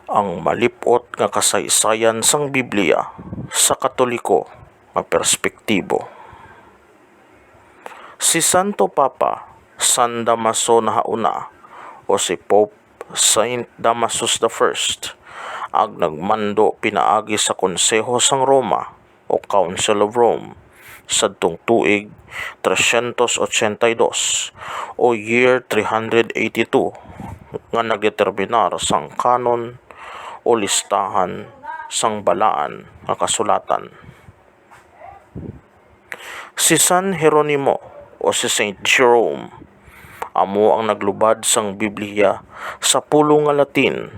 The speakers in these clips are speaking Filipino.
ang malipot nga kasaysayan sang Biblia sa Katoliko nga perspektibo. Si Santo Papa San Damaso nahauna o si Pope Saint Damasus I ag nagmando pinaagi sa Konseho sang Roma o Council of Rome sadtong tuig 382 o year 382 nga nagdeterminar sang kanon o listahan sang balaan nga kasulatan. Si San Jeronimo o si Saint Jerome amo ang naglubad sang Biblia sa pulong nga Latin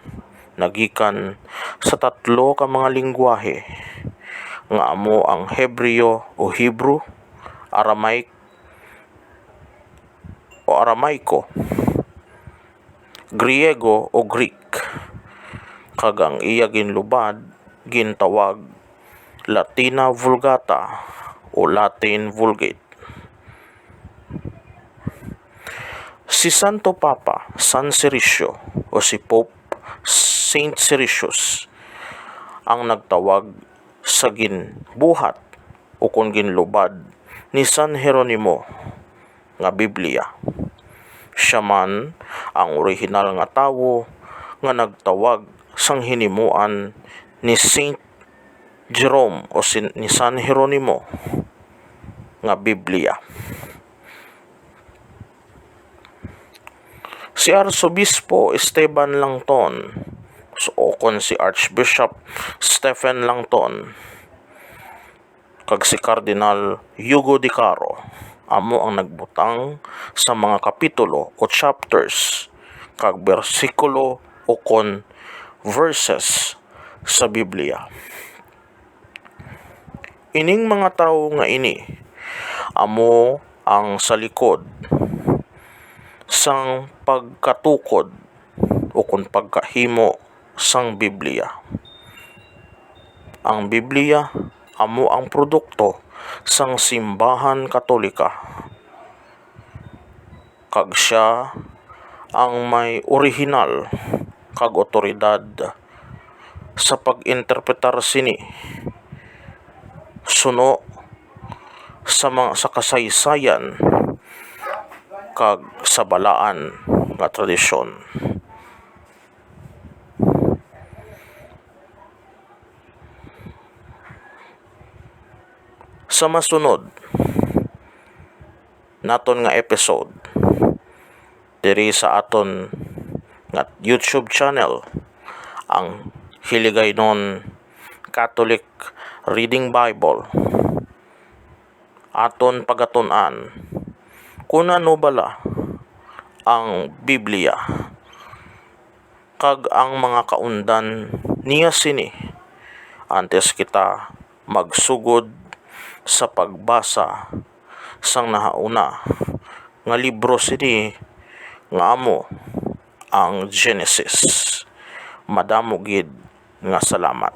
nagikan sa 3 ka mga lingwahe nga amo ang Hebreo o Hebrew, Aramaiko, Griego o Greek, kag ang iya ginlubad gintawag Latina Vulgata o Latin Vulgate. Si Santo Papa San Ciricio o si Pope Saint Ciricius ang nagtawag sa ginbuhat o kung ginlubad ni San Jeronimo nga Biblia. Siya man ang orihinal nga tawo nga nagtawag sang hinimuan ni Saint Jerome o ni San Jeronimo nga Biblia. Si Arsobispo Esteban Langton o kon si Archbishop Stephen Langton kag si Cardinal Hugo de Caro amo ang nagbutang sa mga kapitulo o chapters kag bersikulo o kon verses sa Biblia. Ining mga tawo nga ini amo ang sa likod sang pagkatukod o kung pagkahimo sang Biblia. Ang Biblia amo ang produkto sang simbahan Katolika kag siya ang may orihinal kag otoridad sa pag-interpretar sini suno sa kasaysayan kag sa balaan nga tradisyon. Sa masunod naton nga episode diri sa aton nga YouTube channel, ang Hiligaynon Catholic Reading Bible, aton pagatun-an kung ano bala ang Biblia kag ang mga kaundan niya sini antes kita magsugod sa pagbasa sang nahauna nga libro sini nga amo ang Genesis. Madamo gid nga salamat.